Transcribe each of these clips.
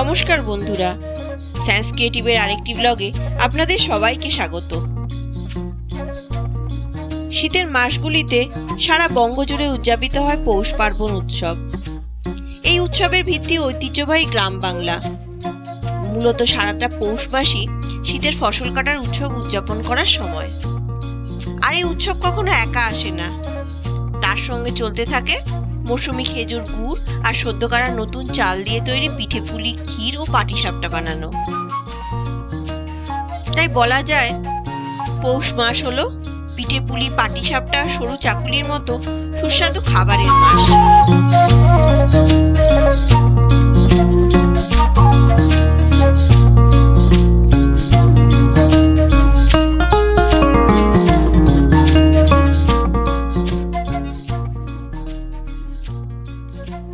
নমস্কার বন্ধুরা, সায়েন্স ক্রিয়েটিভের আরেকটি ব্লগে আপনাদের সবাইকে স্বাগত। শীতের মাসগুলিতে সারা বঙ্গজুড়ে উদযাপিত হয় পৌষ পার্বণ উৎসব। এই উৎসবের ভিত্তি ঐতিহ্যবাহী গ্রাম বাংলা। মূলত সারাটা পৌষ মাসই শীতের ফসল কাটার উৎসব উদযাপন করার সময়। আর এই উৎসব কখনো একা আসে না, তার সঙ্গে চলতে থাকে মৌসুমী খেজুর গুড় আর সদ্য কাটা নতুন চাল দিয়ে তৈরি পিঠে পুলি, ক্ষীর ও পাটিসাপটা বানানো। তাই বলা যায় পৌষ মাস হলো পিঠে পুলি, পাটিসাপটা, সরু চাকুলির মতো সুস্বাদু খাবারের মাস।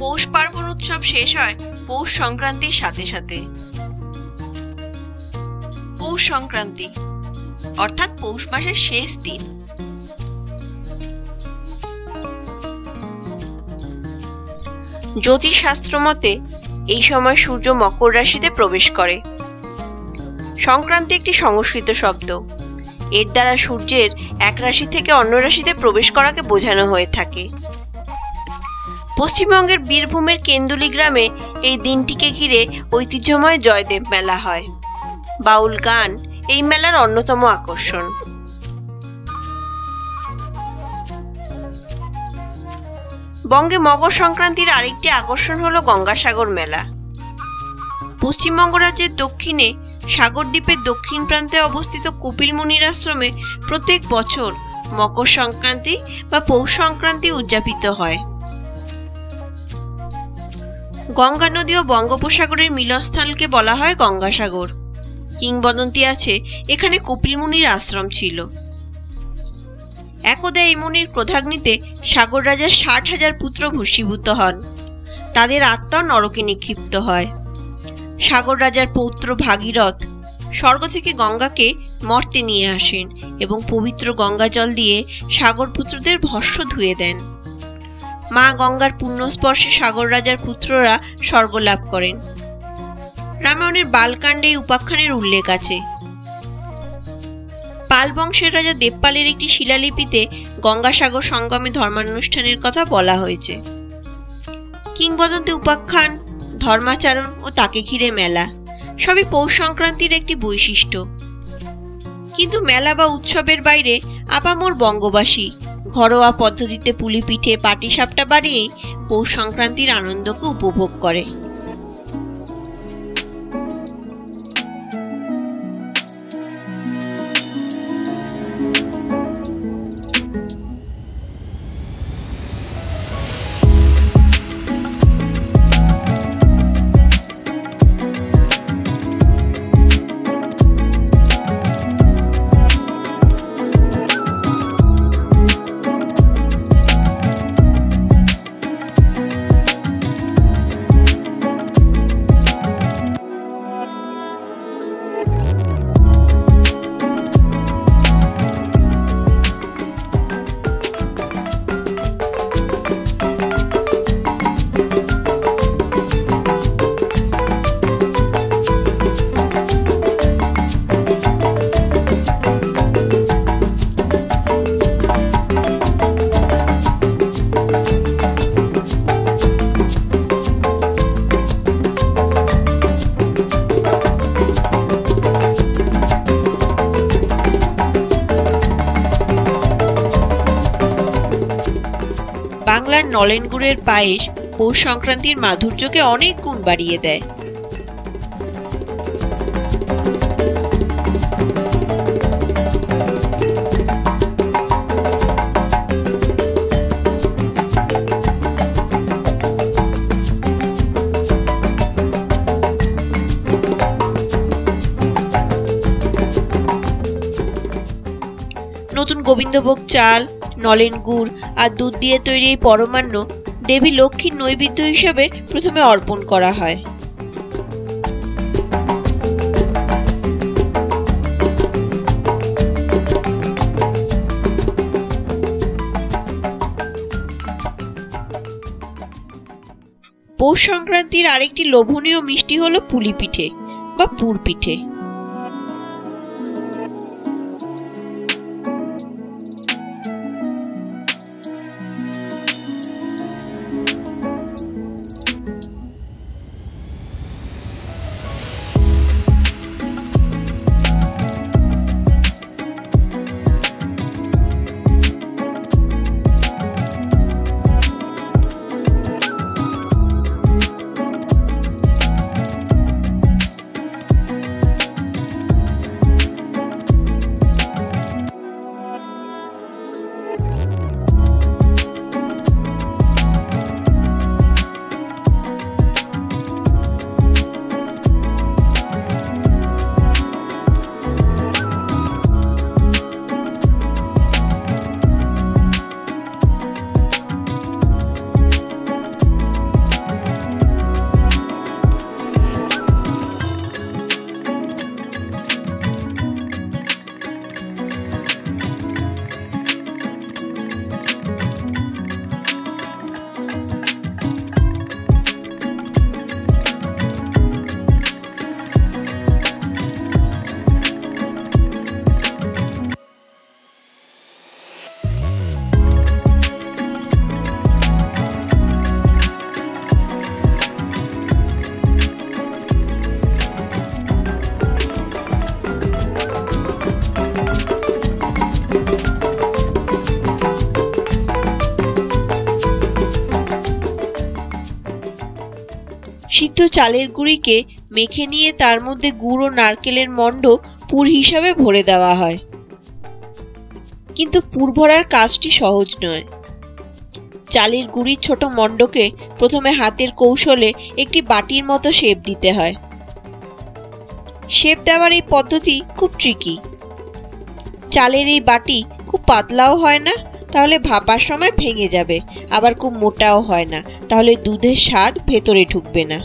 পৌষ পার্বণ উৎসব শেষ হয় পৌষ সংক্রান্তির সাথে সাথে। পৌষ সংক্রান্তি অর্থাৎ পৌষ মাসের শেষ দিন। জ্যোতিষশাস্ত্র মতে এই সময় সূর্য মকর রাশিতে প্রবেশ করে। সংক্রান্তি একটি সংস্কৃত শব্দ। এর দ্বারা সূর্যের এক রাশি থেকে অন্য রাশিতে প্রবেশ করাকে বোঝানো হয়ে থাকে। পশ্চিমবঙ্গের বীরভূমের কেন্দুলি গ্রামে এই দিনটিকে ঘিরে ঐতিহ্যময় জয়দেব মেলা হয়। বাউল গান এই মেলার অন্যতম আকর্ষণ। বঙ্গে মকর সংক্রান্তির আরেকটি আকর্ষণ হলো গঙ্গাসাগর মেলা। পশ্চিমবঙ্গ রাজ্যের দক্ষিণে সাগর দ্বীপের দক্ষিণ প্রান্তে অবস্থিত কপিল মুনির আশ্রমে প্রত্যেক বছর মকর সংক্রান্তি বা পৌষ সংক্রান্তি উদযাপিত হয়। গঙ্গা নদী ও বঙ্গোপসাগরের মিলনস্থলকে বলা হয় গঙ্গাসাগর। কিংবদন্তি আছে এখানে কপিল মুনির আশ্রম ছিল। একদা এই মুনির ক্রোধাগ্নিতে সাগর রাজার 60,000 পুত্র ভস্মীভূত হন। তাদের আত্মা নরকে নিক্ষিপ্ত হয়। সাগর রাজার পৌত্র ভাগীরথ স্বর্গ থেকে গঙ্গাকে মর্তে নিয়ে আসেন এবং পবিত্র গঙ্গা জল দিয়ে সাগর পুত্রদের ভস্ম ধুয়ে দেন। মা গঙ্গার পুণ্যস্পর্শে সাগর রাজার পুত্ররা স্বর্গ লাভ করেন। রামায়ণের বালকাণ্ডে এই উপাখ্যানের উল্লেখ আছে। পাল বংশের রাজা দেবপালের একটি শিলালিপিতে গঙ্গাসাগর সঙ্গমে ধর্মানুষ্ঠানের কথা বলা হয়েছে। কিংবদন্তি, উপাখ্যান, ধর্মাচরণ ও তাকে ঘিরে মেলা সবই পৌষ সংক্রান্তির একটি বৈশিষ্ট্য। কিন্তু মেলা বা উৎসবের বাইরে আপামর বঙ্গবাসী ঘরোয়া পদ্ধতিতে পুলি পিঠে, পাটিসাপটা বানিয়েই পৌষ সংক্রান্তির আনন্দকে উপভোগ করে। বাংলার নলেন গুড়ের পায়েস পৌষ সংক্রান্তির মাধুর্যকে অনেক গুণ বাড়িয়ে দেয়। নতুন গোবিন্দভোগ চাল, নলেন গুড় আর দুধ দিয়ে তৈরি এই পরমান্ন দেবী লক্ষ্মীর নৈবেদ্য হিসেবে প্রথমে অর্পণ করা হয়। পৌষ সংক্রান্তির আরেকটি লোভনীয় মিষ্টি হলো পুলি পিঠে বা পুর পিঠে। সিদ্ধ চালের গুঁড়িকে মেখে নিয়ে তার মধ্যে গুড় ও নারকেলের মণ্ড পুর হিসাবে ভরে দেওয়া হয়। কিন্তু পুর ভরার কাজটি সহজ নয়। চালের গুঁড়ির ছোট মণ্ডকে প্রথমে হাতের কৌশলে একটি বাটির মতো শেপ দিতে হয়। শেপ দেওয়ার এই পদ্ধতি খুব ট্রিকি। চালের এই বাটি খুব পাতলাও হয় না, তাহলে ভাপার সময় ভেঙে যাবে, আবার খুব মোটাও হয় না, তাহলে দুধের স্বাদ ভেতরে ঢুকবে না।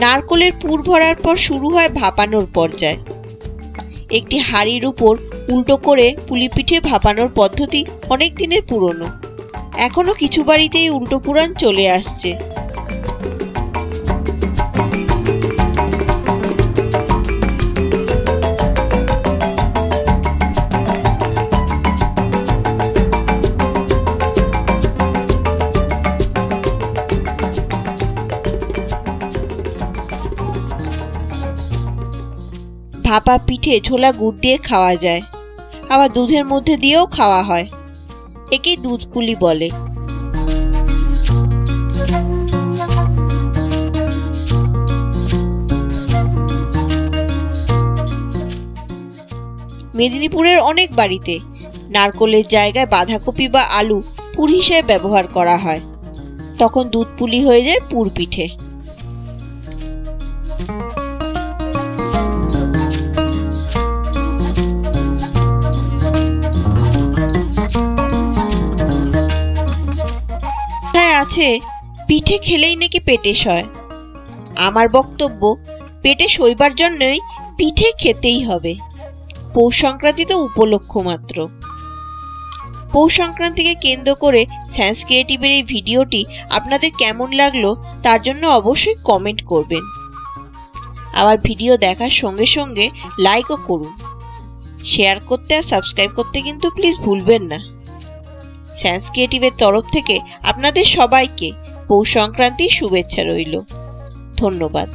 নারকেলের পুর ভরার পর শুরু হয় ভাপানোর পর্যায়। একটি হাঁড়ির উপর উল্টো করে পুলি পিঠে ভাপানোর পদ্ধতি অনেক দিনের পুরনো। এখনো কিছু বাড়িতে এই উল্টো পুরাণ চলে আসছে। ভাপা পিঠে ছোলা গুড় দিয়ে খাওয়া যায়, আবার দুধের মধ্যে দিয়েও খাওয়া হয়। একেই দুধ পুলি বলে। মেদিনীপুরের অনেক বাড়িতে নারকেলের জায়গায় বাঁধাকপি বা আলু পুর হিসেবে ব্যবহার করা হয়, তখন দুধ পুলি হয়ে যায় পুর পিঠে। আছে পিঠে খেলেই নাকি পেটে সয়। আমার বক্তব্য, পেটে সইবার জন্যই পিঠে খেতেই হবে। পৌষ সংক্রান্তি তো উপলক্ষ মাত্র। পৌষ সংক্রান্তিকে কেন্দ্র করে সায়েন্স ক্রিয়েটিভের এই ভিডিওটি আপনাদের কেমন লাগলো তার জন্য অবশ্যই কমেন্ট করবেন। আবার ভিডিও দেখার সঙ্গে সঙ্গে লাইকও করুন। শেয়ার করতে আর সাবস্ক্রাইব করতে কিন্তু প্লিজ ভুলবেন না। সায়েন্স ক্রিয়েটিভের তরফ থেকে আপনাদের সবাইকে পৌষ সংক্রান্তির শুভেচ্ছা রইল। ধন্যবাদ।